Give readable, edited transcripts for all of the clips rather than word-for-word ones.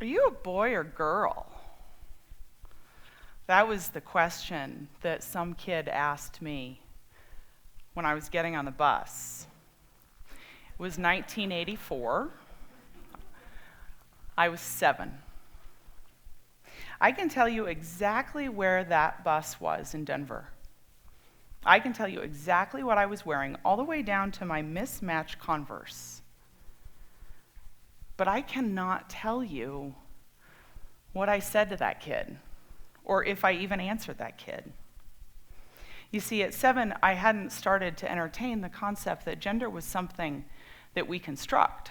Are you a boy or girl? That was the question that some kid asked me when I was getting on the bus. It was 1984. I was 7. I can tell you exactly where that bus was in Denver. I can tell you exactly what I was wearing, all the way down to my mismatched Converse. But I cannot tell you what I said to that kid, or if I even answered that kid. You see, at 7, I hadn't started to entertain the concept that gender was something that we construct.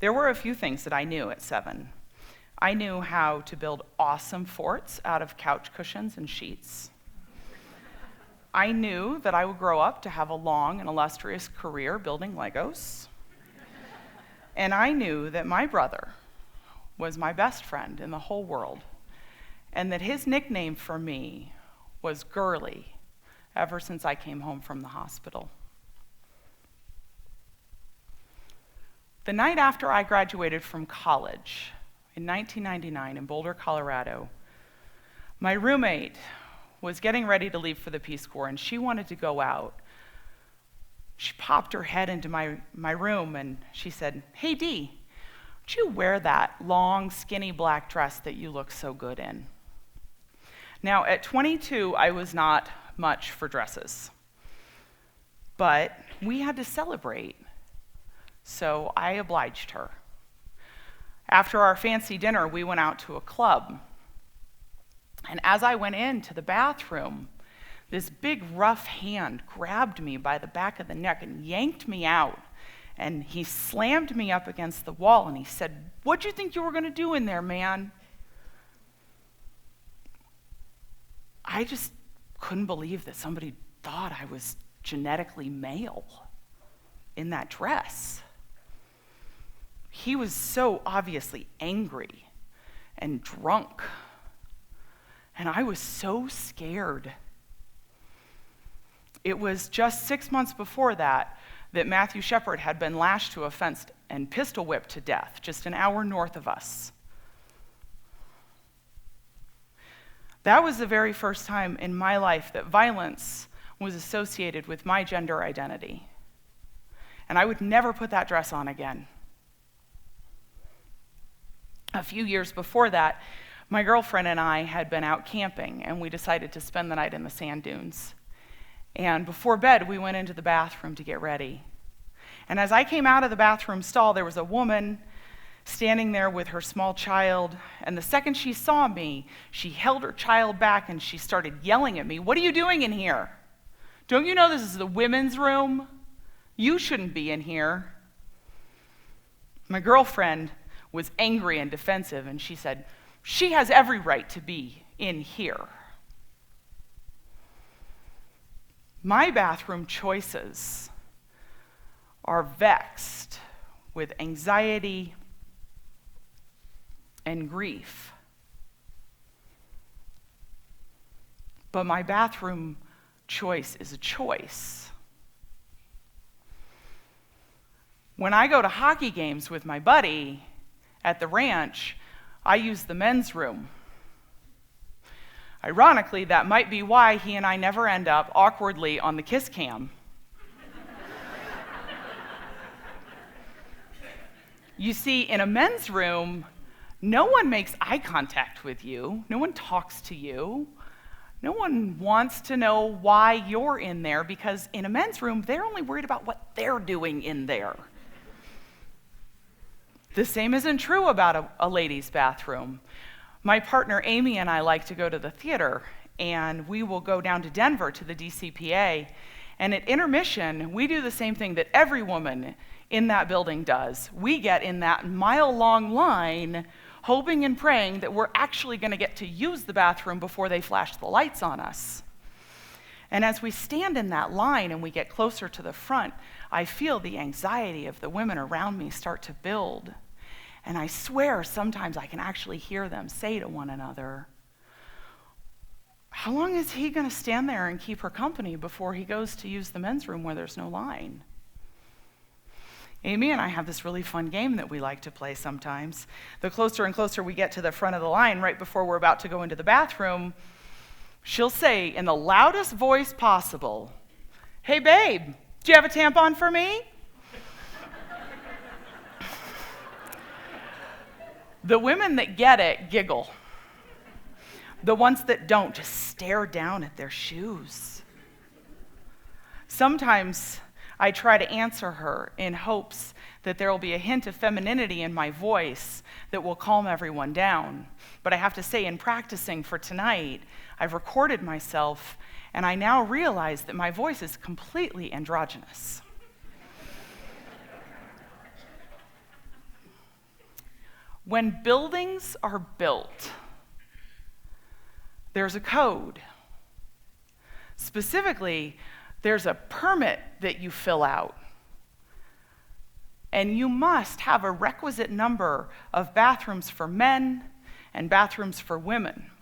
There were a few things that I knew at 7. I knew how to build awesome forts out of couch cushions and sheets. I knew that I would grow up to have a long and illustrious career building Legos. And I knew that my brother was my best friend in the whole world, and that his nickname for me was Girly ever since I came home from the hospital. The night after I graduated from college in 1999 in Boulder, Colorado, my roommate was getting ready to leave for the Peace Corps, and she wanted to go out. She popped her head into my room and she said, "Hey, Dee, would you wear that long, skinny black dress that you look so good in?" Now, at 22, I was not much for dresses, but we had to celebrate, so I obliged her. After our fancy dinner, we went out to a club, and as I went into the bathroom, this big rough hand grabbed me by the back of the neck and yanked me out, and he slammed me up against the wall, and he said, "What'd you think you were going to do in there, man?" I just couldn't believe that somebody thought I was genetically male in that dress. He was so obviously angry and drunk, and I was so scared. It was just 6 months before that Matthew Shepard had been lashed to a fence and pistol whipped to death just an hour north of us. That was the very first time in my life that violence was associated with my gender identity. And I would never put that dress on again. A few years before that, my girlfriend and I had been out camping, and we decided to spend the night in the sand dunes. And before bed, we went into the bathroom to get ready. And as I came out of the bathroom stall, there was a woman standing there with her small child. And the second she saw me, she held her child back and she started yelling at me, "What are you doing in here? Don't you know this is the women's room? You shouldn't be in here." My girlfriend was angry and defensive, and she said, "She has every right to be in here." My bathroom choices are vexed with anxiety and grief. But my bathroom choice is a choice. When I go to hockey games with my buddy at the ranch, I use the men's room. Ironically, that might be why he and I never end up awkwardly on the kiss cam. You see, in a men's room, no one makes eye contact with you. No one talks to you. No one wants to know why you're in there, because in a men's room, they're only worried about what they're doing in there. The same isn't true about a ladies' bathroom. My partner Amy and I like to go to the theater, and we will go down to Denver to the DCPA, and at intermission, we do the same thing that every woman in that building does. We get in that mile-long line, hoping and praying that we're actually going to get to use the bathroom before they flash the lights on us. And as we stand in that line and we get closer to the front, I feel the anxiety of the women around me start to build. And I swear sometimes I can actually hear them say to one another, "How long is he going to stand there and keep her company before he goes to use the men's room where there's no line?" Amy and I have this really fun game that we like to play sometimes. The closer and closer we get to the front of the line, right before we're about to go into the bathroom, she'll say in the loudest voice possible, "Hey babe, do you have a tampon for me?" The women that get it giggle. The ones that don't just stare down at their shoes. Sometimes I try to answer her in hopes that there will be a hint of femininity in my voice that will calm everyone down. But I have to say, in practicing for tonight, I've recorded myself, and I now realize that my voice is completely androgynous. When buildings are built, there's a code. Specifically, there's a permit that you fill out. And you must have a requisite number of bathrooms for men and bathrooms for women.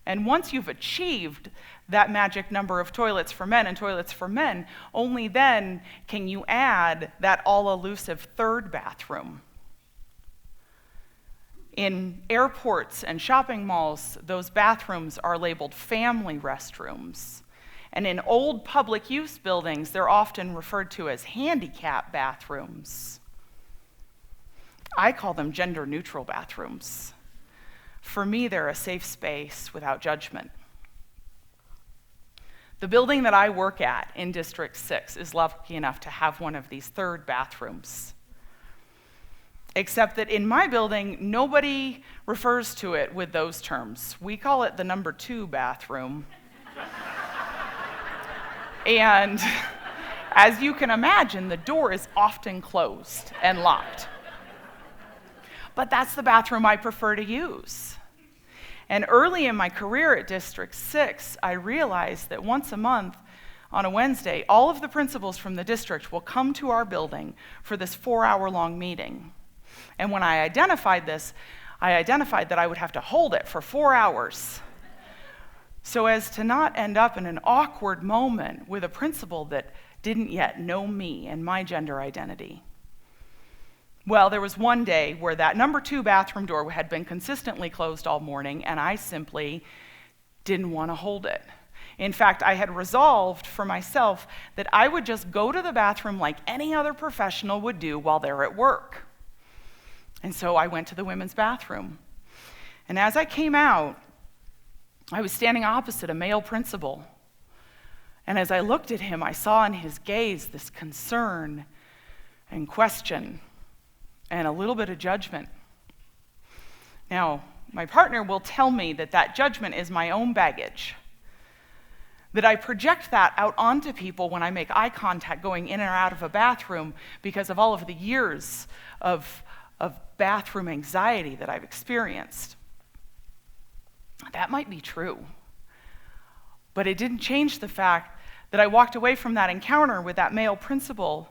And once you've achieved that magic number of toilets for men and toilets for men, only then can you add that all-elusive third bathroom. In airports and shopping malls, those bathrooms are labeled family restrooms. And in old public use buildings, they're often referred to as handicap bathrooms. I call them gender-neutral bathrooms. For me, they're a safe space without judgment. The building that I work at in District 6 is lucky enough to have one of these third bathrooms. Except that in my building, nobody refers to it with those terms. We call it the number 2 bathroom. And as you can imagine, the door is often closed and locked. But that's the bathroom I prefer to use. And early in my career at District 6, I realized that once a month, on a Wednesday, all of the principals from the district will come to our building for this 4-hour-long meeting. And when I identified this, I identified that I would have to hold it for 4 hours, so as to not end up in an awkward moment with a principal that didn't yet know me and my gender identity. Well, there was one day where that number 2 bathroom door had been consistently closed all morning, and I simply didn't want to hold it. In fact, I had resolved for myself that I would just go to the bathroom like any other professional would do while they're at work. And so I went to the women's bathroom. And as I came out, I was standing opposite a male principal. And as I looked at him, I saw in his gaze this concern and question and a little bit of judgment. Now, my partner will tell me that that judgment is my own baggage, that I project that out onto people when I make eye contact going in or out of a bathroom because of all of the years of bathroom anxiety that I've experienced. That might be true, but it didn't change the fact that I walked away from that encounter with that male principal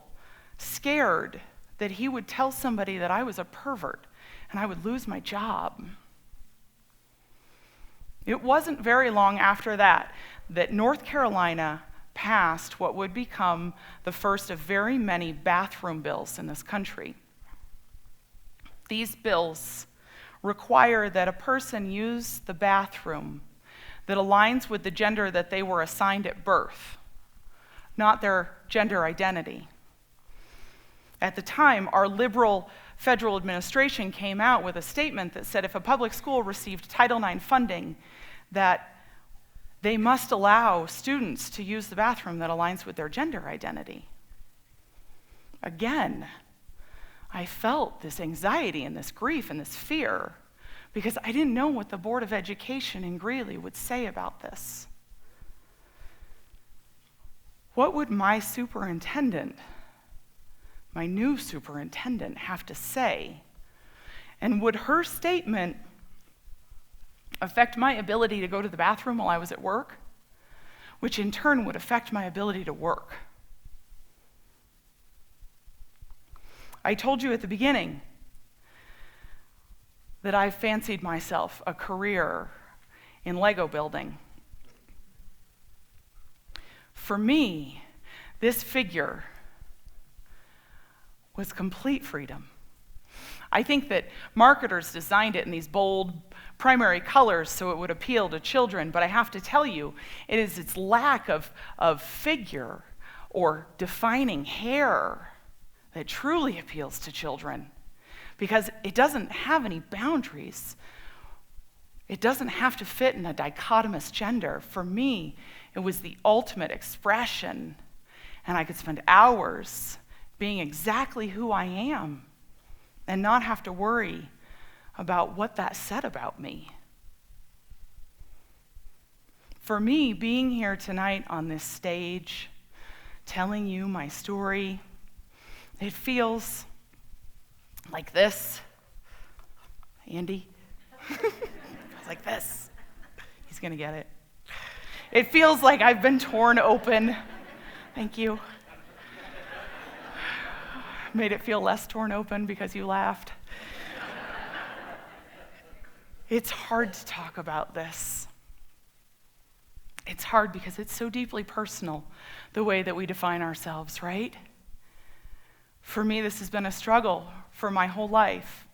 scared that he would tell somebody that I was a pervert and I would lose my job. It wasn't very long after that North Carolina passed what would become the first of very many bathroom bills in this country. These bills require that a person use the bathroom that aligns with the gender that they were assigned at birth, not their gender identity. At the time, our liberal federal administration came out with a statement that said if a public school received Title IX funding, that they must allow students to use the bathroom that aligns with their gender identity. Again, I felt this anxiety and this grief and this fear because I didn't know what the Board of Education in Greeley would say about this. What would my superintendent, my new superintendent, have to say? And would her statement affect my ability to go to the bathroom while I was at work, which in turn would affect my ability to work? I told you at the beginning that I fancied myself a career in Lego building. For me, this figure was complete freedom. I think that marketers designed it in these bold primary colors so it would appeal to children, but I have to tell you, it is its lack of figure or defining hair that truly appeals to children, because it doesn't have any boundaries. It doesn't have to fit in a dichotomous gender. For me, it was the ultimate expression, and I could spend hours being exactly who I am and not have to worry about what that said about me. For me, being here tonight on this stage, telling you my story, it feels like this. Andy? It's like this. He's gonna get it. It feels like I've been torn open. Thank you. Made it feel less torn open because you laughed. It's hard to talk about this. It's hard because it's so deeply personal, the way that we define ourselves, right? For me, this has been a struggle for my whole life.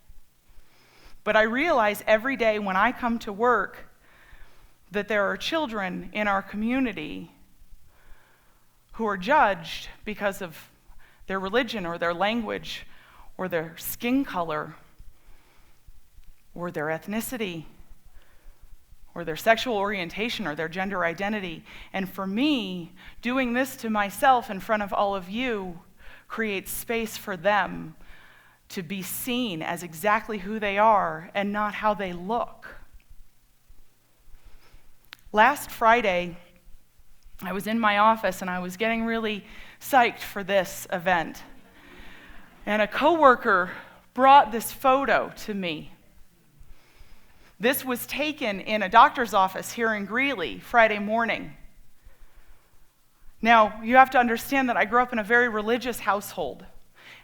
But I realize every day when I come to work that there are children in our community who are judged because of their religion or their language or their skin color or their ethnicity or their sexual orientation or their gender identity. And for me, doing this to myself in front of all of you creates space for them to be seen as exactly who they are and not how they look. Last Friday, I was in my office and I was getting really psyched for this event. And a coworker brought this photo to me. This was taken in a doctor's office here in Greeley Friday morning. Now, you have to understand that I grew up in a very religious household.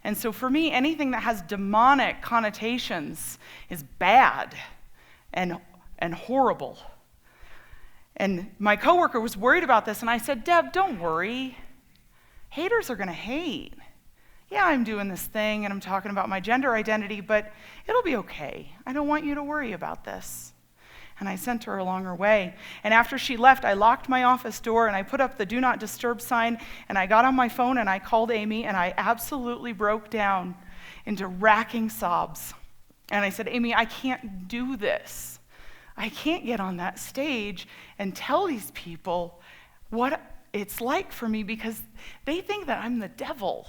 And so for me, anything that has demonic connotations is bad and horrible. And my coworker was worried about this, and I said, Deb, don't worry. Haters are going to hate. Yeah, I'm doing this thing, and I'm talking about my gender identity, but it'll be okay. I don't want you to worry about this. And I sent her along her way. And after she left, I locked my office door, and I put up the Do Not Disturb sign, and I got on my phone, and I called Amy, and I absolutely broke down into racking sobs. And I said, Amy, I can't do this. I can't get on that stage and tell these people what it's like for me because they think that I'm the devil.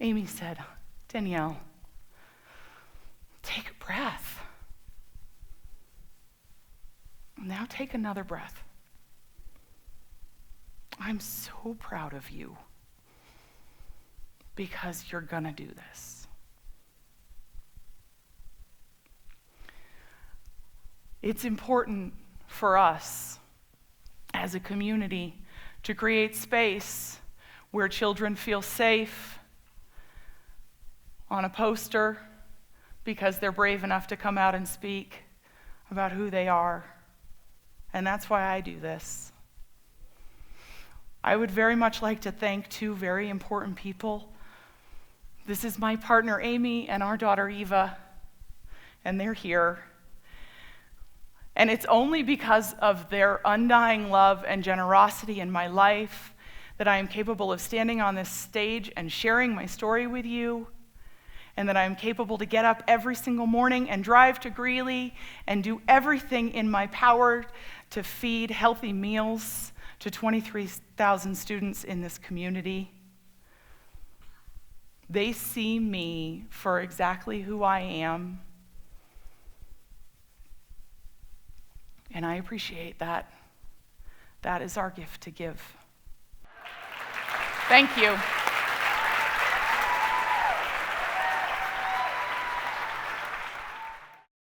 Amy said, Danielle, take a breath. Now take another breath. I'm so proud of you because you're gonna do this. It's important for us as a community to create space where children feel safe on a poster because they're brave enough to come out and speak about who they are. And that's why I do this. I would very much like to thank two very important people. This is my partner Amy and our daughter Eva, and they're here. And it's only because of their undying love and generosity in my life that I am capable of standing on this stage and sharing my story with you, and that I am capable to get up every single morning and drive to Greeley and do everything in my power to feed healthy meals to 23,000 students in this community. They see me for exactly who I am. And I appreciate that. That is our gift to give. Thank you.